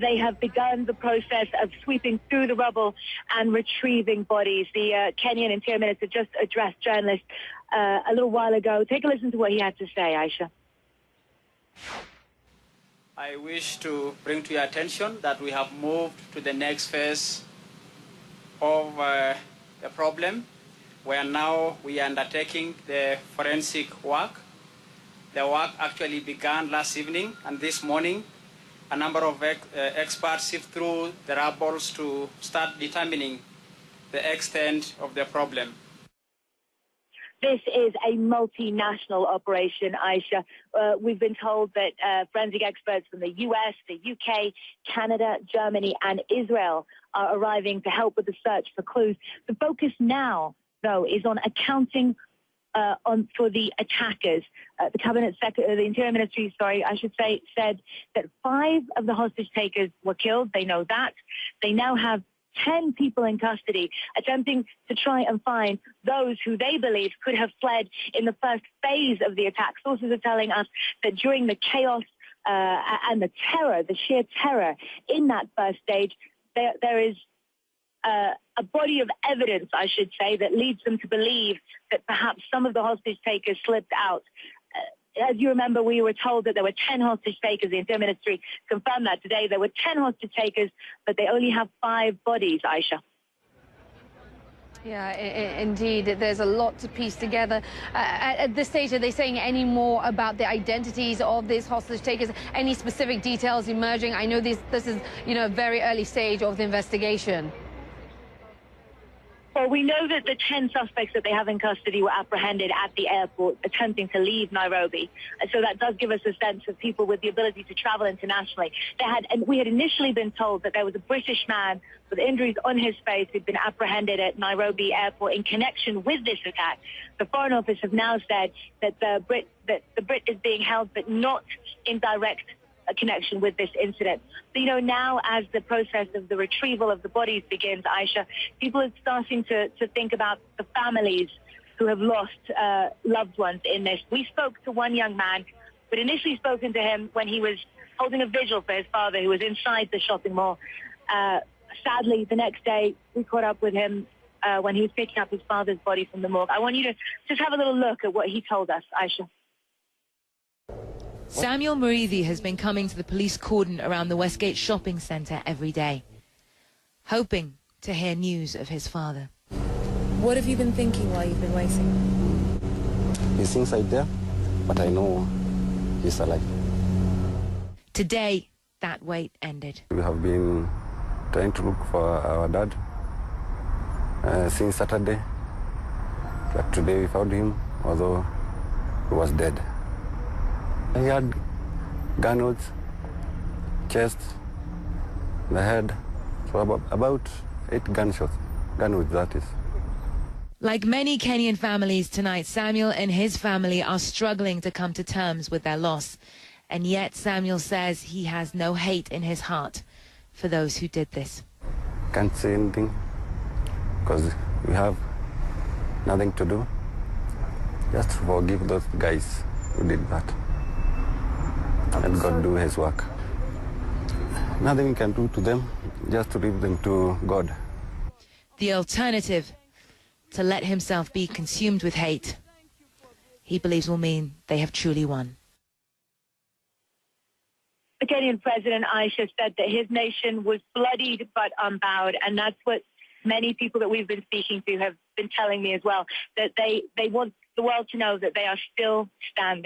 They have begun the process of sweeping through the rubble and retrieving bodies. The Kenyan Interior Minister just addressed journalists a little while ago. Take a listen to what he had to say, Aisha. I wish to bring to your attention that we have moved to the next phase of the problem, where now we are undertaking the forensic work. The work actually began last evening, and this morning a number of experts sift through the rubbles to start determining the extent of the problem. This is a multinational operation, Aisha. We've been told that forensic experts from the US, the UK, Canada, Germany, and Israel are arriving to help with the search for clues. The focus now, though, is on accounting for the attackers. The Interior Ministry, said that 5 of the hostage takers were killed. They know that. They now have 10 people in custody, attempting to try and find those who they believe could have fled in the first phase of the attack. Sources are telling us that during the chaos and the terror, the sheer terror in that first stage, there is a body of evidence, I should say, that leads them to believe that perhaps some of the hostage takers slipped out. As you remember, we were told that there were 10 hostage takers. The Interior Ministry confirmed that today. There were 10 hostage takers, but they only have 5 bodies, Aisha. Yeah, indeed. There's a lot to piece together. At this stage, are they saying any more about the identities of these hostage takers? Any specific details emerging? I know this is, a very early stage of the investigation. Well, we know that the 10 suspects that they have in custody were apprehended at the airport attempting to leave Nairobi. And so that does give us a sense of people with the ability to travel internationally. We had initially been told that there was a British man with injuries on his face who'd been apprehended at Nairobi airport in connection with this attack. The Foreign Office have now said that the Brit is being held, but not in direct a connection with this incident. So, now as the process of the retrieval of the bodies begins, Aisha, people are starting to think about the families who have lost loved ones in this. We spoke to one young man who had initially spoken to him when he was holding a vigil for his father who was inside the shopping mall. Sadly, the next day, we caught up with him when he was picking up his father's body from the morgue. I want you to just have a little look at what he told us, Aisha. Samuel Muridhi has been coming to the police cordon around the Westgate shopping centre every day, hoping to hear news of his father. What have you been thinking while you've been waiting? He's inside there, but I know he's alive. Today, that wait ended. We have been trying to look for our dad since Saturday, but today we found him, although he was dead. He had gun wounds, chest, the head, so about 8 gunshots, gun wounds, that is. Like many Kenyan families tonight, Samuel and his family are struggling to come to terms with their loss. And yet Samuel says he has no hate in his heart for those who did this. Can't say anything because we have nothing to do. Just forgive those guys who did that. Let God do his work. Nothing we can do to them, just to leave them to God. The alternative, to let himself be consumed with hate, he believes will mean they have truly won. The Kenyan president, Aisha, said that his nation was bloodied but unbowed, and that's what many people that we've been speaking to have been telling me as well, that they want the world to know that they are still standing.